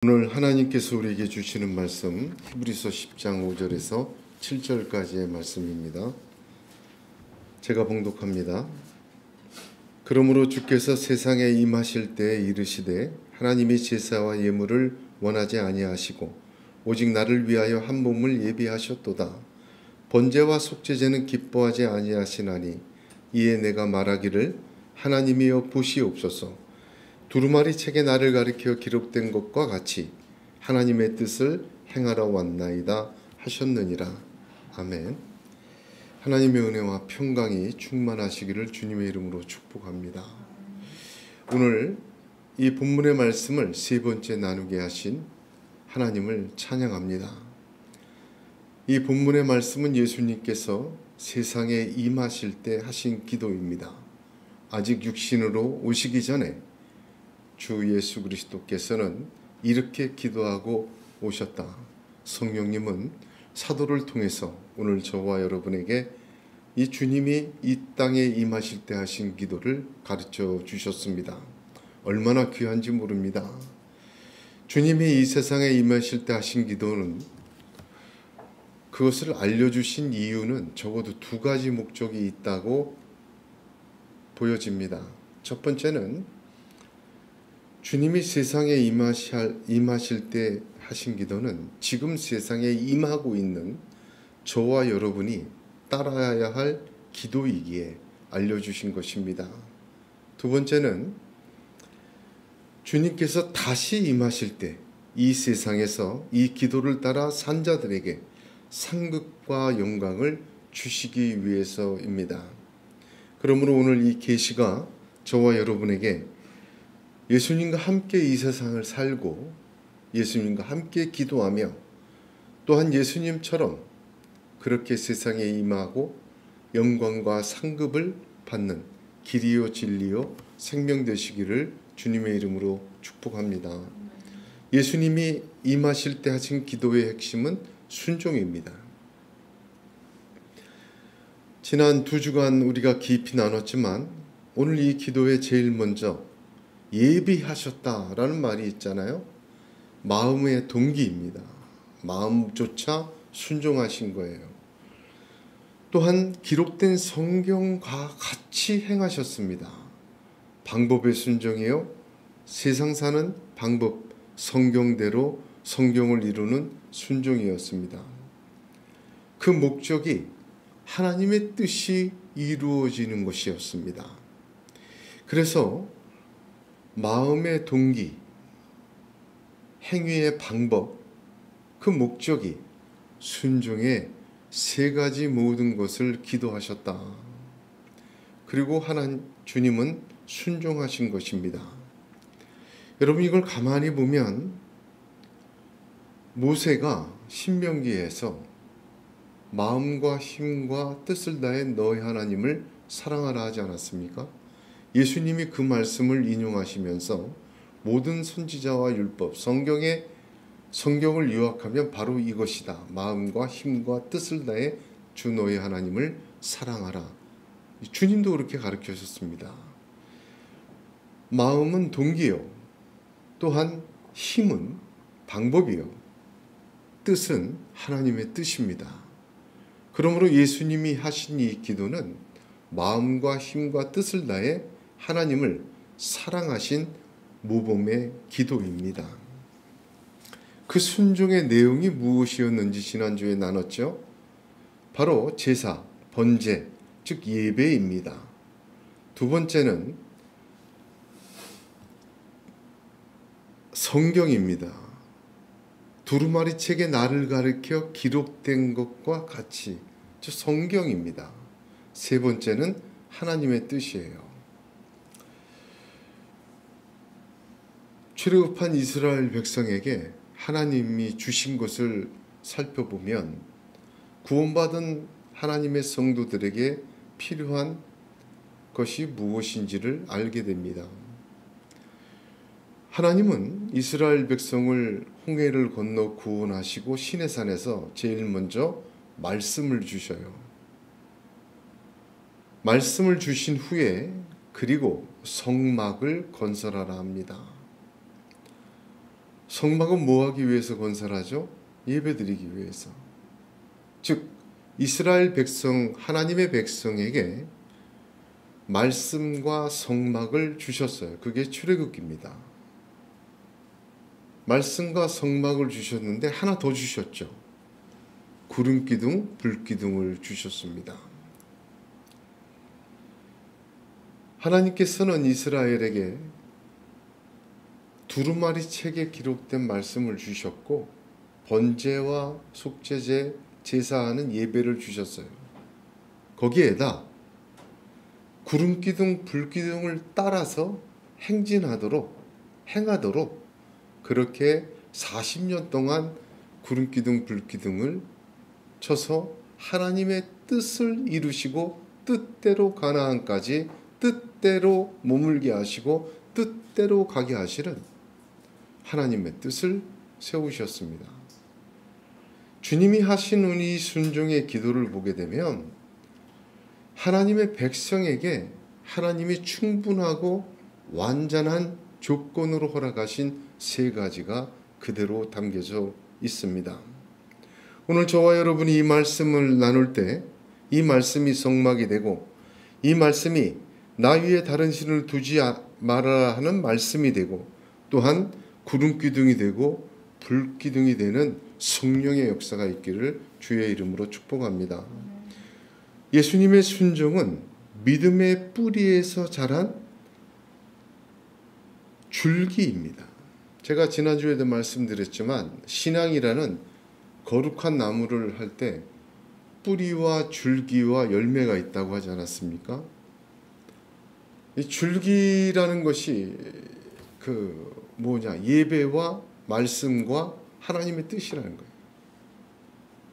오늘 하나님께서 우리에게 주시는 말씀 히브리서 10장 5절에서 7절까지의 말씀입니다. 제가 봉독합니다. 그러므로 주께서 세상에 임하실 때에 이르시되 하나님이 제사와 예물을 원하지 아니하시고 오직 나를 위하여 한 몸을 예비하셨도다. 번제와 속죄제는 기뻐하지 아니하시나니 이에 내가 말하기를 하나님이여 보시옵소서. 두루마리 책에 나를 가리켜 기록된 것과 같이 하나님의 뜻을 행하러 왔나이다 하셨느니라. 아멘. 하나님의 은혜와 평강이 충만하시기를 주님의 이름으로 축복합니다. 오늘 이 본문의 말씀을 세 번째 나누게 하신 하나님을 찬양합니다. 이 본문의 말씀은 예수님께서 세상에 임하실 때 하신 기도입니다. 아직 육신으로 오시기 전에 주 예수 그리스도께서는 이렇게 기도하고 오셨다. 성령님은 사도를 통해서 오늘 저와 여러분에게 이 주님이 이 땅에 임하실 때 하신 기도를 가르쳐 주셨습니다. 얼마나 귀한지 모릅니다. 주님이 이 세상에 임하실 때 하신 기도는 그것을 알려주신 이유는 적어도 두 가지 목적이 있다고 보여집니다. 첫 번째는 주님이 세상에 임하실 때 하신 기도는 지금 세상에 임하고 있는 저와 여러분이 따라야 할 기도이기에 알려주신 것입니다. 두 번째는 주님께서 다시 임하실 때 이 세상에서 이 기도를 따라 산 자들에게 상급과 영광을 주시기 위해서입니다. 그러므로 오늘 이 계시가 저와 여러분에게 예수님과 함께 이 세상을 살고 예수님과 함께 기도하며 또한 예수님처럼 그렇게 세상에 임하고 영광과 상급을 받는 길이요 진리요 생명 되시기를 주님의 이름으로 축복합니다. 예수님이 임하실 때 하신 기도의 핵심은 순종입니다. 지난 두 주간 우리가 깊이 나눴지만 오늘 이 기도에 제일 먼저 예비하셨다라는 말이 있잖아요. 마음의 동기입니다. 마음조차 순종하신 거예요. 또한 기록된 성경과 같이 행하셨습니다. 방법의 순종이요. 세상 사는 방법, 성경대로 성경을 이루는 순종이었습니다. 그 목적이 하나님의 뜻이 이루어지는 것이었습니다. 그래서 마음의 동기, 행위의 방법, 그 목적이 순종의 세 가지 모든 것을 기도하셨다. 그리고 주님은 순종하신 것입니다. 여러분 이걸 가만히 보면 모세가 신명기에서 마음과 힘과 뜻을 다해 너희 하나님을 사랑하라 하지 않았습니까? 예수님이 그 말씀을 인용하시면서 모든 선지자와 율법, 성경을 요약하면 바로 이것이다. 마음과 힘과 뜻을 다해 주 너희 하나님을 사랑하라. 주님도 그렇게 가르치셨습니다. 마음은 동기요. 또한 힘은 방법이요. 뜻은 하나님의 뜻입니다. 그러므로 예수님이 하신 이 기도는 마음과 힘과 뜻을 다해 하나님을 사랑하신 모범의 기도입니다. 그 순종의 내용이 무엇이었는지 지난주에 나눴죠. 바로 제사, 번제, 즉 예배입니다. 두 번째는 성경입니다. 두루마리 책에 나를 가리켜 기록된 것과 같이, 즉 성경입니다. 세 번째는 하나님의 뜻이에요. 출애굽한 이스라엘 백성에게 하나님이 주신 것을 살펴보면 구원받은 하나님의 성도들에게 필요한 것이 무엇인지를 알게 됩니다. 하나님은 이스라엘 백성을 홍해를 건너 구원하시고 시내산에서 제일 먼저 말씀을 주셔요. 말씀을 주신 후에 그리고 성막을 건설하라 합니다. 성막은 뭐 하기 위해서 건설하죠? 예배드리기 위해서. 즉 이스라엘 백성, 하나님의 백성에게 말씀과 성막을 주셨어요. 그게 출애굽기입니다. 말씀과 성막을 주셨는데 하나 더 주셨죠. 구름기둥, 불기둥을 주셨습니다. 하나님께서는 이스라엘에게 두루마리 책에 기록된 말씀을 주셨고 번제와 속죄제, 제사하는 예배를 주셨어요. 거기에다 구름기둥, 불기둥을 따라서 행하도록 그렇게 40년 동안 구름기둥, 불기둥을 쳐서 하나님의 뜻을 이루시고 뜻대로 가나안까지 뜻대로 머물게 하시고 뜻대로 가게 하시는 하나님의 뜻을 세우셨습니다. 주님이 하신 이 순종의 기도를 보게 되면 하나님의 백성에게 하나님이 충분하고 완전한 조건으로 허락하신 세 가지가 그대로 담겨져 있습니다. 오늘 저와 여러분이 이 말씀을 나눌 때 이 말씀이 성막이 되고 이 말씀이 나 위에 다른 신을 두지 말아라 하는 말씀이 되고 또한 구름기둥이 되고 불기둥이 되는 성령의 역사가 있기를 주의 이름으로 축복합니다. 예수님의 순종은 믿음의 뿌리에서 자란 줄기입니다. 제가 지난주에도 말씀드렸지만 신앙이라는 거룩한 나무를 할 때 뿌리와 줄기와 열매가 있다고 하지 않았습니까? 이 줄기라는 것이 예배와 말씀과 하나님의 뜻이라는 거예요.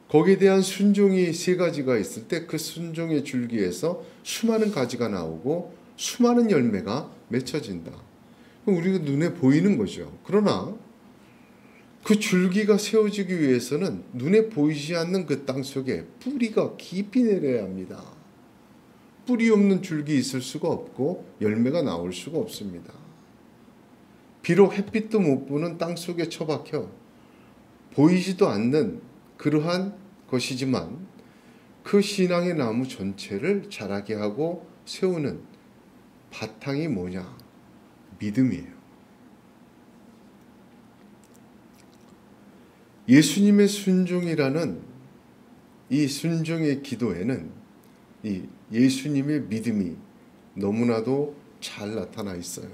거기에 대한 순종이 세 가지가 있을 때 그 순종의 줄기에서 수많은 가지가 나오고 수많은 열매가 맺혀진다. 우리가 눈에 보이는 거죠. 그러나 그 줄기가 세워지기 위해서는 눈에 보이지 않는 그 땅 속에 뿌리가 깊이 내려야 합니다. 뿌리 없는 줄기 있을 수가 없고 열매가 나올 수가 없습니다. 비록 햇빛도 못 보는 땅 속에 처박혀 보이지도 않는 그러한 것이지만 그 신앙의 나무 전체를 자라게 하고 세우는 바탕이 뭐냐? 믿음이에요. 예수님의 순종이라는 이 순종의 기도에는 이 예수님의 믿음이 너무나도 잘 나타나 있어요.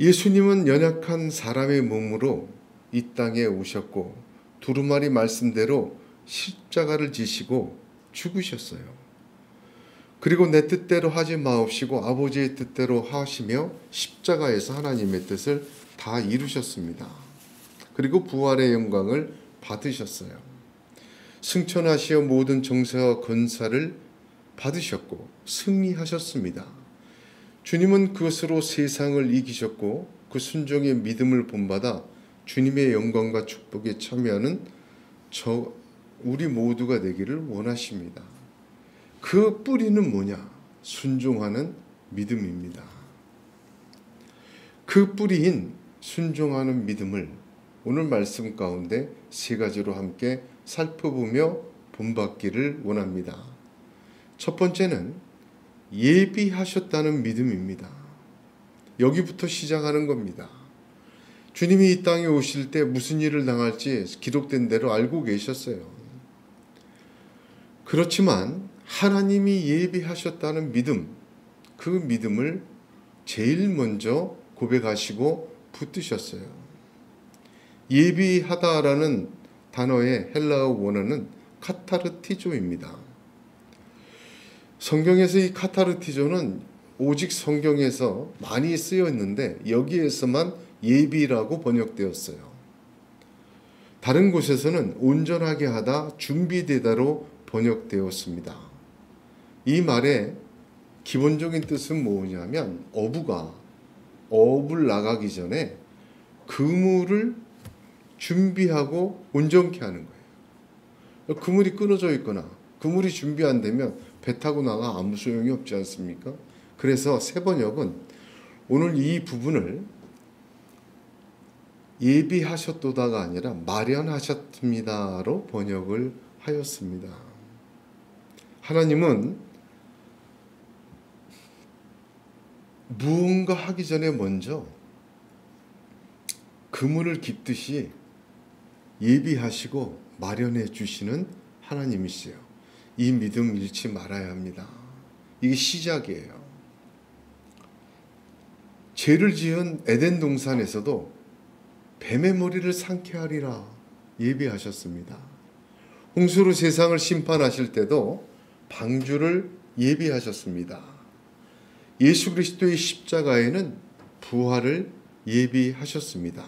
예수님은 연약한 사람의 몸으로 이 땅에 오셨고 두루마리 말씀대로 십자가를 지시고 죽으셨어요. 그리고 내 뜻대로 하지 마옵시고 아버지의 뜻대로 하시며 십자가에서 하나님의 뜻을 다 이루셨습니다. 그리고 부활의 영광을 받으셨어요. 승천하시어 모든 정사와 권사를 받으셨고 승리하셨습니다. 주님은 그것으로 세상을 이기셨고 그 순종의 믿음을 본받아 주님의 영광과 축복에 참여하는 우리 모두가 되기를 원하십니다. 그 뿌리는 뭐냐? 순종하는 믿음입니다. 그 뿌리인 순종하는 믿음을 오늘 말씀 가운데 세 가지로 함께 살펴보며 본받기를 원합니다. 첫 번째는 예비하셨다는 믿음입니다. 여기부터 시작하는 겁니다. 주님이 이 땅에 오실 때 무슨 일을 당할지 기록된 대로 알고 계셨어요. 그렇지만 하나님이 예비하셨다는 믿음, 그 믿음을 제일 먼저 고백하시고 붙드셨어요. 예비하다라는 단어의 헬라어 원어는 카타르티조입니다. 성경에서 이 카타르티조는 오직 성경에서 많이 쓰였는데 여기에서만 예비라고 번역되었어요. 다른 곳에서는 온전하게 하다, 준비되다로 번역되었습니다. 이 말의 기본적인 뜻은 뭐냐면 어부를 나가기 전에 그물을 준비하고 온전케 하는 거예요. 그물이 끊어져 있거나 그물이 준비 안 되면 배 타고 나가 아무 소용이 없지 않습니까? 그래서 새 번역은 오늘 이 부분을 예비하셨도다가 아니라 마련하셨습니다로 번역을 하였습니다. 하나님은 무언가 하기 전에 먼저 그물을 깃듯이 예비하시고 마련해 주시는 하나님이시요. 이 믿음 잃지 말아야 합니다. 이게 시작이에요. 죄를 지은 에덴 동산에서도 뱀의 머리를 상케 하리라 예비하셨습니다. 홍수로 세상을 심판하실 때도 방주를 예비하셨습니다. 예수 그리스도의 십자가에는 부활을 예비하셨습니다.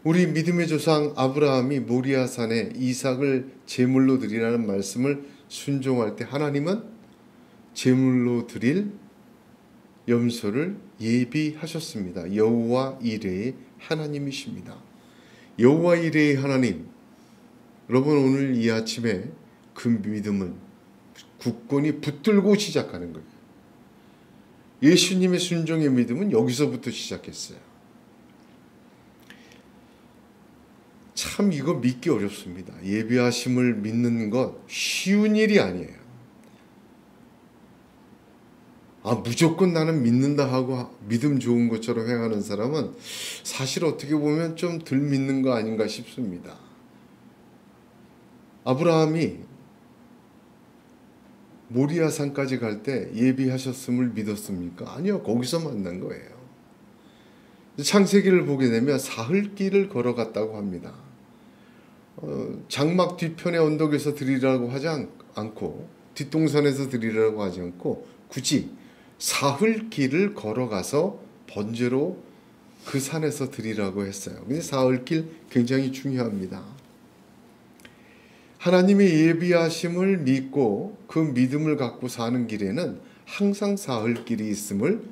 우리 믿음의 조상 아브라함이 모리아산에 이삭을 제물로 드리라는 말씀을 순종할 때 하나님은 제물로 드릴 염소를 예비하셨습니다. 여호와 이레의 하나님이십니다. 여호와 이레의 하나님, 여러분 오늘 이 아침에 그 믿음은 굳건히 붙들고 시작하는 거예요. 예수님의 순종의 믿음은 여기서부터 시작했어요. 참 이거 믿기 어렵습니다. 예비하심을 믿는 것 쉬운 일이 아니에요. 무조건 나는 믿는다 하고 믿음 좋은 것처럼 행하는 사람은 사실 어떻게 보면 좀 덜 믿는 거 아닌가 싶습니다. 아브라함이 모리아산까지 갈 때 예비하셨음을 믿었습니까? 아니요. 거기서 만난 거예요. 창세기를 보게 되면 사흘길을 걸어갔다고 합니다. 장막 뒤편의 언덕에서 드리라고 하지 않고 뒷동산에서 드리라고 하지 않고 굳이 사흘길을 걸어가서 번제로 그 산에서 드리라고 했어요. 근데 사흘길 굉장히 중요합니다. 하나님의 예비하심을 믿고 그 믿음을 갖고 사는 길에는 항상 사흘길이 있음을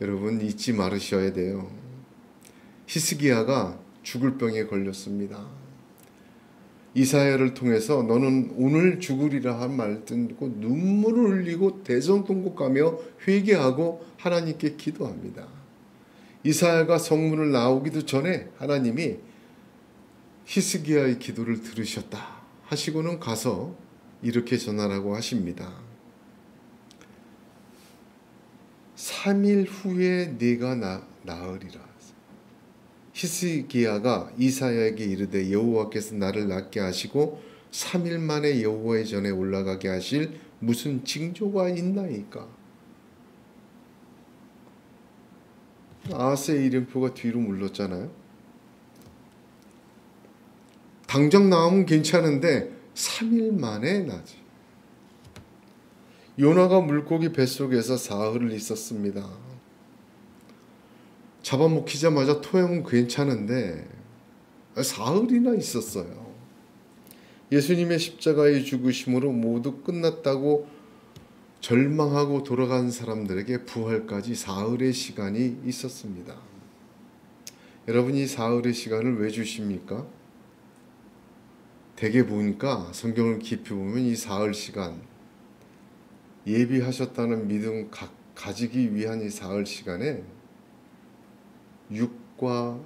여러분 잊지 말으셔야 돼요. 히스기야가 죽을 병에 걸렸습니다. 이사야를 통해서 너는 오늘 죽으리라 한 말 듣고 눈물을 흘리고 대성통곡하며 회개하고 하나님께 기도합니다. 이사야가 성문을 나오기도 전에 하나님이 히스기야의 기도를 들으셨다 하시고는 가서 이렇게 전하라고 하십니다. 3일 후에 네가 나으리라. 히스기야가 이사야에게 이르되 여호와께서 나를 낫게 하시고 3일 만에 여호와의 전에 올라가게 하실 무슨 징조가 있나이까? 아하스의 이름표가 뒤로 물렀잖아요. 당장 나오면 괜찮은데 3일 만에 나지. 요나가 물고기 뱃속에서 사흘을 있었습니다. 잡아먹히자마자 토하면 괜찮은데 사흘이나 있었어요. 예수님의 십자가의 죽으심으로 모두 끝났다고 절망하고 돌아간 사람들에게 부활까지 사흘의 시간이 있었습니다. 여러분 이 사흘의 시간을 왜 주십니까? 대개 보니까 성경을 깊이 보면 이 사흘 시간 예비하셨다는 믿음 가지기 위한 이 사흘 시간에 육과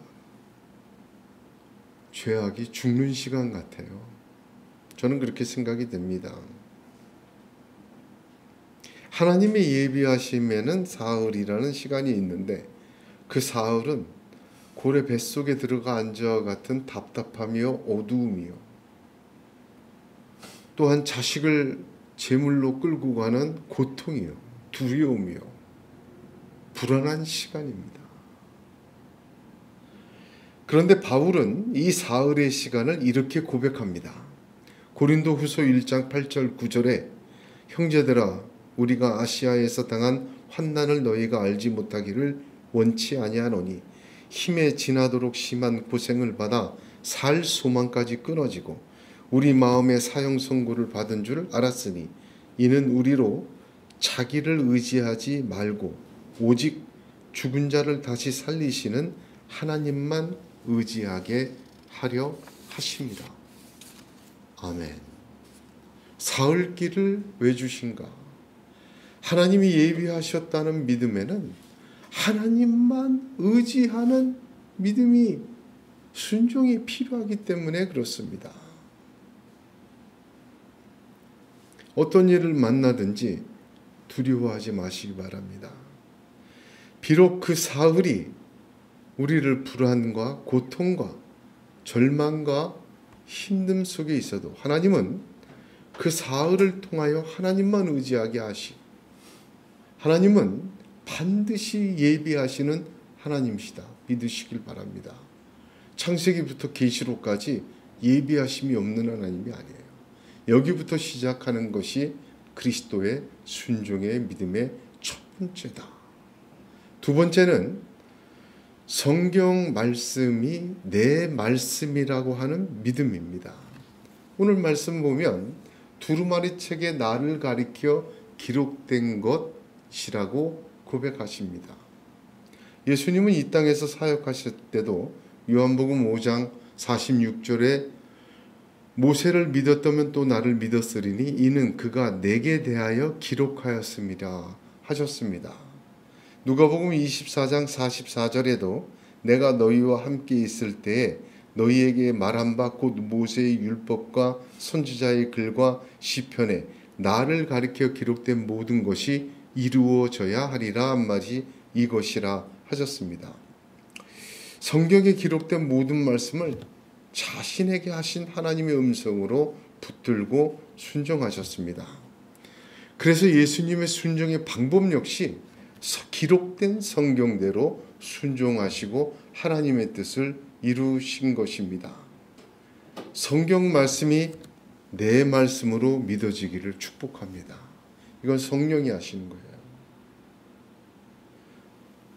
죄악이 죽는 시간 같아요. 저는 그렇게 생각이 됩니다. 하나님의 예비하심에는 사흘이라는 시간이 있는데 그 사흘은 고래 뱃속에 들어가 앉아 같은 답답함이요 어두움이요 또한 자식을 제물로 끌고 가는 고통이요 두려움이요 불안한 시간입니다. 그런데 바울은 이 사흘의 시간을 이렇게 고백합니다. 고린도후서 1장 8절 9절에 형제들아 우리가 아시아에서 당한 환난을 너희가 알지 못하기를 원치 아니하노니 힘에 지나도록 심한 고생을 받아 살 소망까지 끊어지고 우리 마음에 사형 선고를 받은 줄 알았으니 이는 우리로 자기를 의지하지 말고 오직 죽은 자를 다시 살리시는 하나님만 의지하게 하려 하십니다. 아멘. 사흘길을 왜 주신가? 하나님이 예비하셨다는 믿음에는 하나님만 의지하는 믿음이, 순종이 필요하기 때문에 그렇습니다. 어떤 일을 만나든지 두려워하지 마시기 바랍니다. 비록 그 사흘이 우리를 불안과 고통과 절망과 힘듦 속에 있어도 하나님은 그 사흘을 통하여 하나님만 의지하게 하시고, 하나님은 반드시 예비하시는 하나님이시다 믿으시길 바랍니다. 창세기부터 계시록까지 예비하심이 없는 하나님이 아니에요. 여기부터 시작하는 것이 그리스도의 순종의 믿음의 첫 번째다. 두 번째는 성경 말씀이 내 말씀이라고 하는 믿음입니다. 오늘 말씀 보면 두루마리 책에 나를 가리켜 기록된 것이라고 고백하십니다. 예수님은 이 땅에서 사역하실 때도 요한복음 5장 46절에 모세를 믿었다면 또 나를 믿었으리니 이는 그가 내게 대하여 기록하였습니다 하셨습니다. 누가복음 24장 44절에도 내가 너희와 함께 있을 때에 너희에게 말한 바 곧 모세의 율법과 선지자의 글과 시편에 나를 가리켜 기록된 모든 것이 이루어져야 하리라 한 말이 이것이라 하셨습니다. 성경에 기록된 모든 말씀을 자신에게 하신 하나님의 음성으로 붙들고 순종하셨습니다. 그래서 예수님의 순종의 방법 역시 기록된 성경대로 순종하시고 하나님의 뜻을 이루신 것입니다. 성경 말씀이 내 말씀으로 믿어지기를 축복합니다. 이건 성령이 하시는 거예요.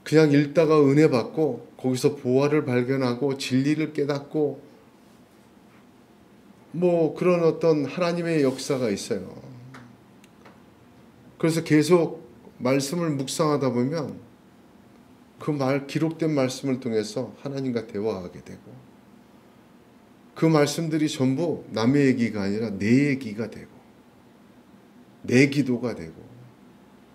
그냥 읽다가 은혜 받고 거기서 보화를 발견하고 진리를 깨닫고 그런 어떤 하나님의 역사가 있어요. 그래서 계속 말씀을 묵상하다 보면 기록된 말씀을 통해서 하나님과 대화하게 되고 그 말씀들이 전부 남의 얘기가 아니라 내 얘기가 되고 내 기도가 되고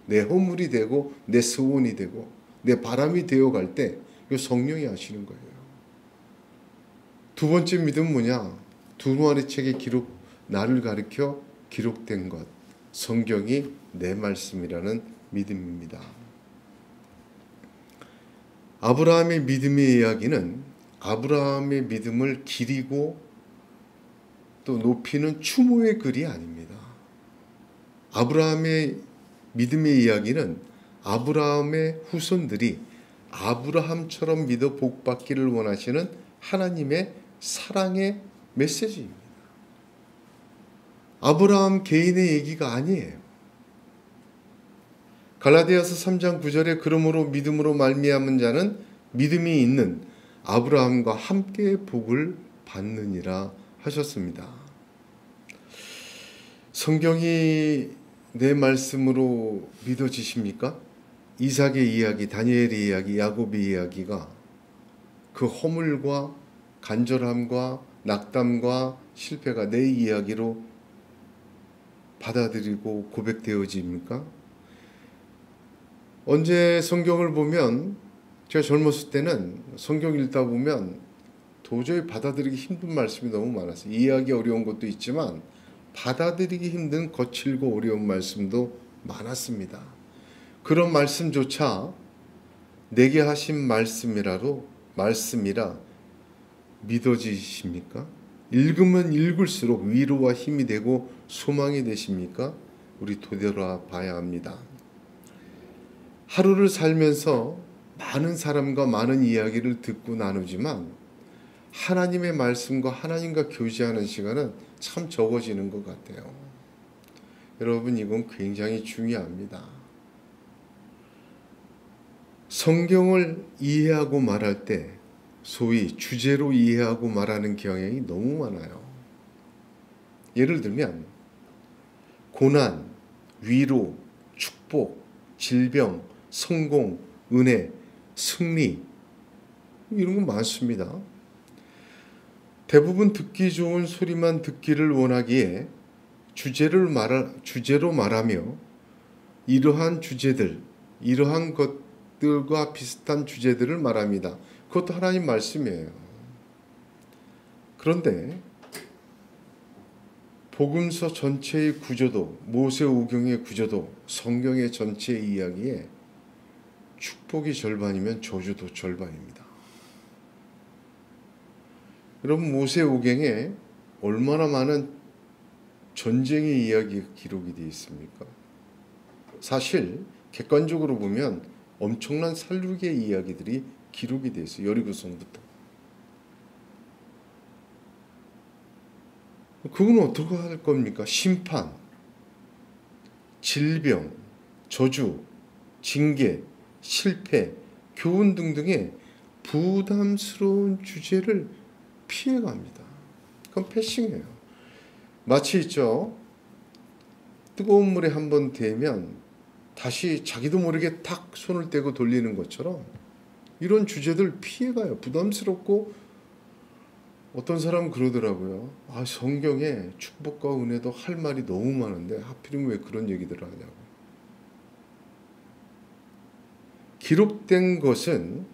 내 허물이 되고 내 소원이 되고 내 바람이 되어갈 때 이거 성령이 하시는 거예요. 두 번째 믿음은 뭐냐? 두루마리 책에 나를 가리켜 기록된 것, 성경이 내 말씀이라는 믿음입니다. 아브라함의 믿음의 이야기는 아브라함의 믿음을 기리고 또 높이는 추모의 글이 아닙니다. 아브라함의 믿음의 이야기는 아브라함의 후손들이 아브라함처럼 믿어 복받기를 원하시는 하나님의 사랑의 메시지입니다. 아브라함 개인의 얘기가 아니에요. 갈라디아서 3장 9절에 그러므로 믿음으로 말미암은 자는 믿음이 있는 아브라함과 함께 복을 받느니라 하셨습니다. 성경이 내 말씀으로 믿어지십니까? 이삭의 이야기, 다니엘의 이야기, 야곱의 이야기가 그 허물과 간절함과 낙담과 실패가 내 이야기로 받아들이고 고백되어집니까? 언제 성경을 보면 제가 젊었을 때는 성경 읽다 보면 도저히 받아들이기 힘든 말씀이 너무 많았어요. 이해하기 어려운 것도 있지만 받아들이기 힘든 거칠고 어려운 말씀도 많았습니다. 그런 말씀조차 내게 하신 말씀이라 믿어지십니까? 읽으면 읽을수록 위로와 힘이 되고 소망이 되십니까? 우리 되돌아봐야 합니다. 하루를 살면서 많은 사람과 많은 이야기를 듣고 나누지만 하나님의 말씀과 하나님과 교제하는 시간은 참 적어지는 것 같아요. 여러분, 이건 굉장히 중요합니다. 성경을 이해하고 말할 때 소위 주제로 이해하고 말하는 경향이 너무 많아요. 예를 들면 고난, 위로, 축복, 질병, 성공, 은혜, 승리 이런 건 많습니다. 대부분 듣기 좋은 소리만 듣기를 원하기에 주제로 말하며 이러한 주제들, 이러한 것들과 비슷한 주제들을 말합니다. 그것도 하나님 말씀이에요. 그런데 복음서 전체의 구조도, 모세오경의 구조도, 성경의 전체 이야기에 축복이 절반이면 저주도 절반입니다. 여러분, 모세오경에 얼마나 많은 전쟁의 이야기가 기록이 되어 있습니까? 사실 객관적으로 보면 엄청난 살루기의 이야기들이 기록이 되어 있어요. 여리고성부터. 그건 어떻게 할 겁니까? 심판, 질병, 저주, 징계, 실패, 교훈 등등의 부담스러운 주제를 피해갑니다. 그건 패싱이에요. 마치 있죠. 뜨거운 물에 한번 대면 다시 자기도 모르게 탁 손을 떼고 돌리는 것처럼 이런 주제들 피해가요. 부담스럽고, 어떤 사람은 그러더라고요. 성경에 축복과 은혜도 할 말이 너무 많은데 하필이면 왜 그런 얘기들을 하냐고. 기록된 것은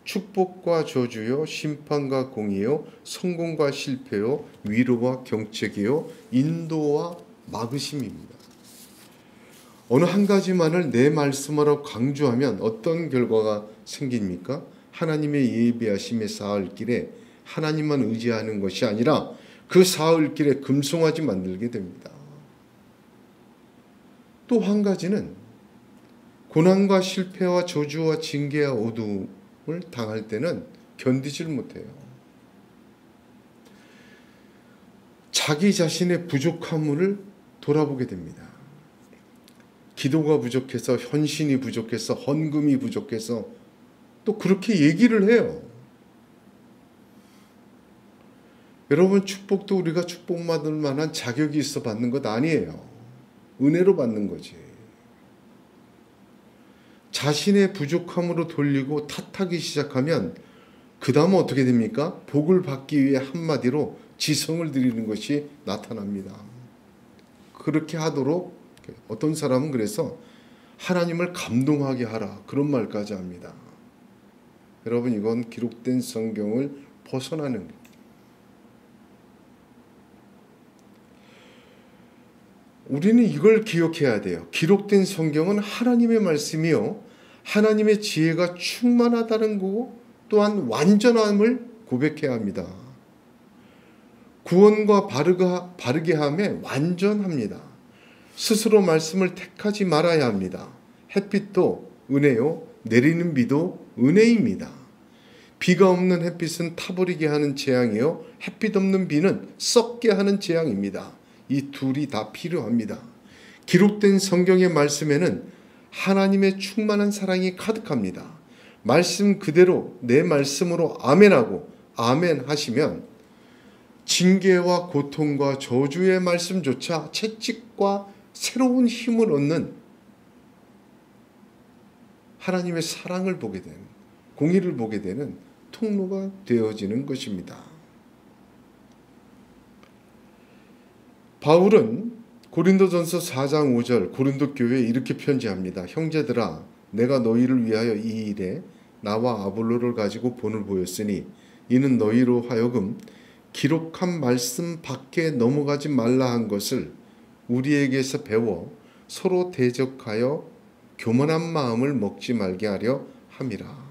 축복과 저주요, 심판과 공의요, 성공과 실패요, 위로와 경책이요, 인도와 막으심입니다. 어느 한 가지만을 내 말씀으로 강조하면 어떤 결과가 생깁니까? 하나님의 예비하심의 사흘 길에 하나님만 의지하는 것이 아니라 그 사흘 길에 금송아지 만들게 됩니다. 또 한 가지는 고난과 실패와 저주와 징계와 어두움을 당할 때는 견디질 못해요. 자기 자신의 부족함을 돌아보게 됩니다. 기도가 부족해서, 헌신이 부족해서, 헌금이 부족해서 또 그렇게 얘기를 해요. 여러분, 축복도 우리가 축복받을 만한 자격이 있어 받는 것 아니에요. 은혜로 받는 거지. 자신의 부족함으로 돌리고 탓하기 시작하면 그 다음은 어떻게 됩니까? 복을 받기 위해 한마디로 지성을 드리는 것이 나타납니다. 그렇게 하도록 어떤 사람은 그래서 하나님을 감동하게 하라, 그런 말까지 합니다. 여러분, 이건 기록된 성경을 벗어나는 거예요. 우리는 이걸 기억해야 돼요. 기록된 성경은 하나님의 말씀이요, 하나님의 지혜가 충만하다는 거고 또한 완전함을 고백해야 합니다. 구원과 바르게 함에 완전합니다. 스스로 말씀을 택하지 말아야 합니다. 햇빛도 은혜요, 내리는 비도 은혜입니다. 비가 없는 햇빛은 타버리게 하는 재앙이요, 햇빛 없는 비는 썩게 하는 재앙입니다. 이 둘이 다 필요합니다. 기록된 성경의 말씀에는 하나님의 충만한 사랑이 가득합니다. 말씀 그대로 내 말씀으로 아멘하고 아멘 하시면 징계와 고통과 저주의 말씀조차 채찍과 새로운 힘을 얻는 하나님의 사랑을 보게 되는, 공의를 보게 되는 통로가 되어지는 것입니다. 바울은 고린도전서 4장 5절 고린도 교회에 이렇게 편지합니다. 형제들아, 내가 너희를 위하여 이 일에 나와 아볼로를 가지고 본을 보였으니 이는 너희로 하여금 기록한 말씀 밖에 넘어가지 말라 한 것을 우리에게서 배워 서로 대적하여 교만한 마음을 먹지 말게 하려 함이라.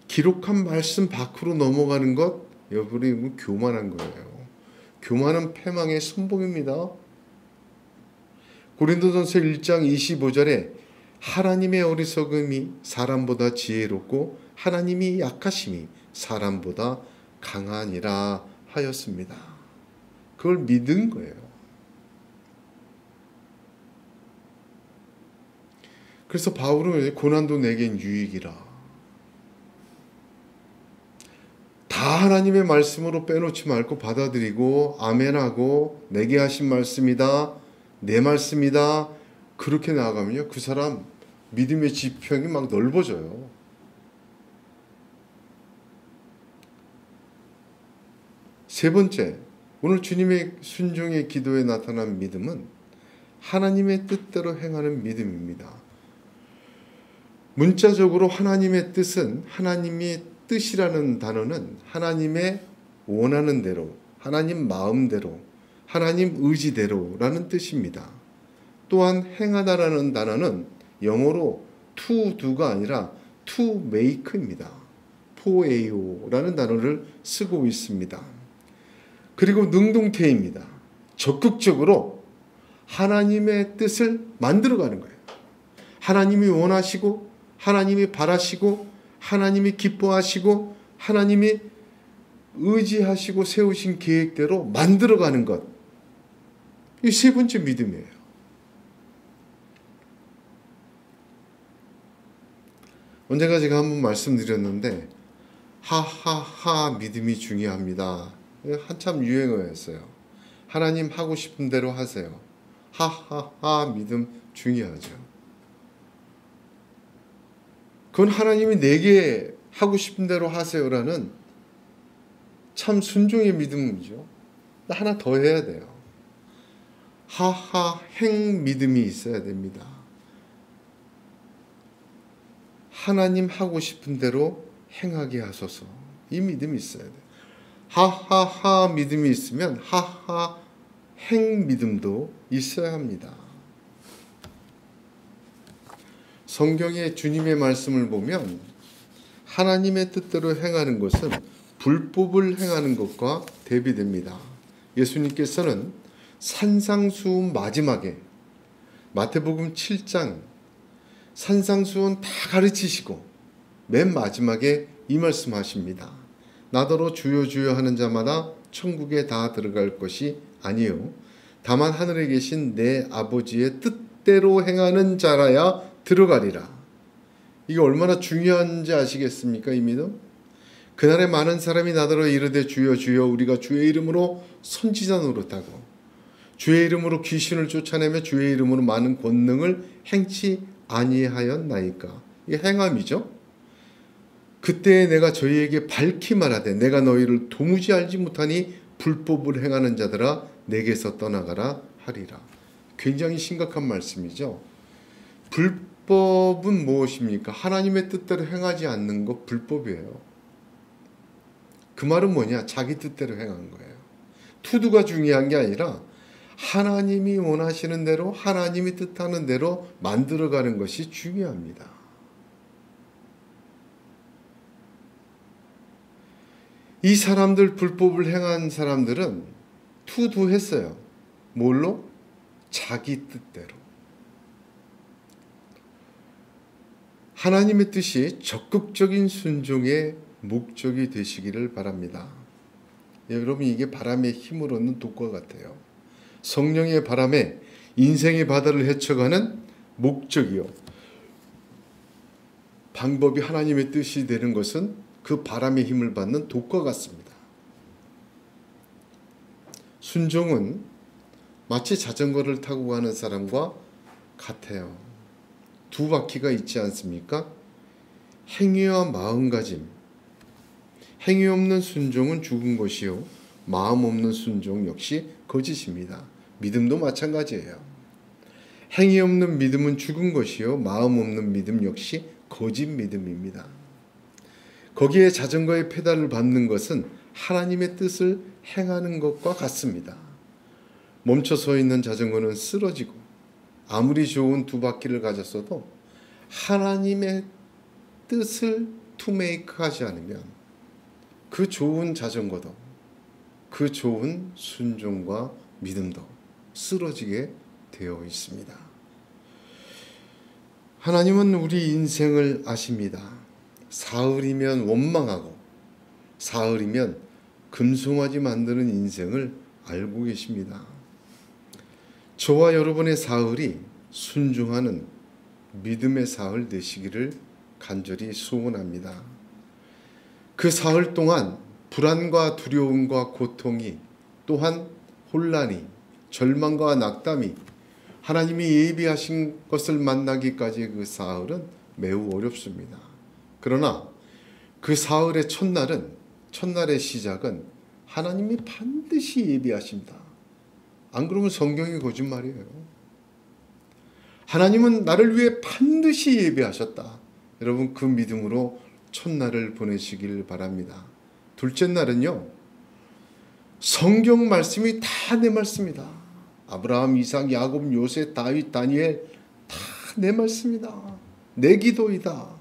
기록한 말씀 밖으로 넘어가는 것, 여러분이 교만한 거예요. 교만은 패망의 선봉입니다. 고린도전서 1장 25절에 하나님의 어리석음이 사람보다 지혜롭고 하나님이 약하심이 사람보다 강하니라 하였습니다. 그걸 믿은 거예요. 그래서 바울은 고난도 내겐 유익이라. 다 하나님의 말씀으로 빼놓지 말고 받아들이고 아멘하고 내게 하신 말씀이다, 내 말씀이다, 그렇게 나아가면요, 그 사람 믿음의 지평이 막 넓어져요. 세 번째, 오늘 주님의 순종의 기도에 나타난 믿음은 하나님의 뜻대로 행하는 믿음입니다. 문자적으로 하나님의 뜻은, 하나님의 뜻이라는 단어는 하나님의 원하는 대로, 하나님 마음대로, 하나님 의지대로라는 뜻입니다. 또한 행하다라는 단어는 영어로 to do가 아니라 to make입니다. 포에오라는 단어를 쓰고 있습니다. 그리고 능동태입니다. 적극적으로 하나님의 뜻을 만들어가는 거예요. 하나님이 원하시고, 하나님이 바라시고, 하나님이 기뻐하시고, 하나님이 의지하시고 세우신 계획대로 만들어가는 것. 이 세 번째 믿음이에요. 언젠가 제가 한번 말씀드렸는데 하하하 믿음이 중요합니다. 한참 유행어였어요. 하나님 하고 싶은 대로 하세요. 하하하 믿음 중요하죠. 그건 하나님이 내게 하고 싶은 대로 하세요라는 참 순종의 믿음이죠. 하나 더 해야 돼요. 하하 행 믿음이 있어야 됩니다. 하나님 하고 싶은 대로 행하게 하소서. 이 믿음이 있어야 돼요. 하하하 믿음이 있으면 하하 행 믿음도 있어야 합니다. 성경의 주님의 말씀을 보면 하나님의 뜻대로 행하는 것은 불법을 행하는 것과 대비됩니다. 예수님께서는 산상수훈 마지막에 마태복음 7장 산상수훈 다 가르치시고 맨 마지막에 이 말씀하십니다. 나더러 주여 주여 하는 자마다 천국에 다 들어갈 것이 아니요 다만 하늘에 계신 내 아버지의 뜻대로 행하는 자라야 들어가리라. 이게 얼마나 중요한지 아시겠습니까? 이 믿음? 그날에 많은 사람이 나더러 이르되 주여 주여 우리가 주의 이름으로 선지자 노릇하고 주의 이름으로 귀신을 쫓아내며 주의 이름으로 많은 권능을 행치 아니하였나이까. 이게 행함이죠. 그때 내가 저희에게 밝히 말하되 내가 너희를 도무지 알지 못하니 불법을 행하는 자들아 내게서 떠나가라 하리라. 굉장히 심각한 말씀이죠. 불법은 무엇입니까? 하나님의 뜻대로 행하지 않는 것 불법이에요. 그 말은 뭐냐? 자기 뜻대로 행한 거예요. 투두가 중요한 게 아니라 하나님이 원하시는 대로 하나님이 뜻하는 대로 만들어가는 것이 중요합니다. 이 사람들 불법을 행한 사람들은 투두했어요. 뭘로? 자기 뜻대로. 하나님의 뜻이 적극적인 순종의 목적이 되시기를 바랍니다. 여러분 이게 바람의 힘을 얻는 독과 같아요. 성령의 바람에 인생의 바다를 헤쳐가는 목적이요. 방법이 하나님의 뜻이 되는 것은 그 바람의 힘을 받는 독과 같습니다. 순종은 마치 자전거를 타고 가는 사람과 같아요. 두 바퀴가 있지 않습니까? 행위와 마음가짐. 행위 없는 순종은 죽은 것이요 마음 없는 순종 역시 거짓입니다. 믿음도 마찬가지예요. 행위 없는 믿음은 죽은 것이요 마음 없는 믿음 역시 거짓 믿음입니다. 거기에 자전거의 페달을 밟는 것은 하나님의 뜻을 행하는 것과 같습니다. 멈춰 서 있는 자전거는 쓰러지고 아무리 좋은 두 바퀴를 가졌어도 하나님의 뜻을 투메이크하지 않으면 그 좋은 자전거도 그 좋은 순종과 믿음도 쓰러지게 되어 있습니다. 하나님은 우리 인생을 아십니다. 사흘이면 원망하고 사흘이면 금송아지 만드는 인생을 알고 계십니다. 저와 여러분의 사흘이 순종하는 믿음의 사흘 되시기를 간절히 소원합니다. 그 사흘 동안 불안과 두려움과 고통이 또한 혼란이 절망과 낙담이 하나님이 예비하신 것을 만나기까지의 그 사흘은 매우 어렵습니다. 그러나 그 사흘의 첫날의 시작은 하나님이 반드시 예비하신다. 안 그러면 성경이 거짓말이에요. 하나님은 나를 위해 반드시 예비하셨다. 여러분 그 믿음으로 첫날을 보내시길 바랍니다. 둘째 날은요, 성경 말씀이 다 내 말씀이다. 아브라함, 이삭, 야곱, 요셉, 다윗, 다니엘 다 내 말씀이다. 내 기도이다.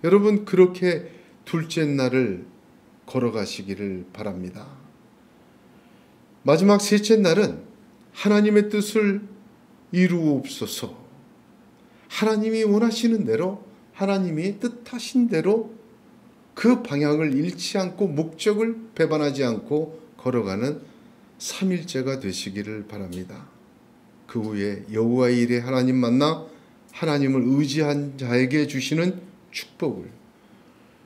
여러분 그렇게 둘째 날을 걸어가시기를 바랍니다. 마지막 셋째 날은 하나님의 뜻을 이루옵소서. 하나님이 원하시는 대로, 하나님이 뜻하신 대로 그 방향을 잃지 않고 목적을 배반하지 않고 걸어가는 3일째가 되시기를 바랍니다. 그 후에 여호와의 일에 하나님 만나 하나님을 의지한 자에게 주시는 축복을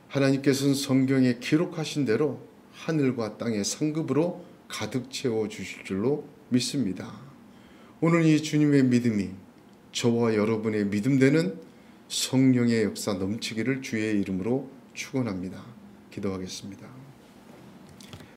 하나님께서는 성경에 기록하신 대로 하늘과 땅의 상급으로 가득 채워 주실 줄로 믿습니다. 오늘 이 주님의 믿음이 저와 여러분의 믿음 되는 성령의 역사 넘치기를 주의 이름으로 축원합니다. 기도하겠습니다.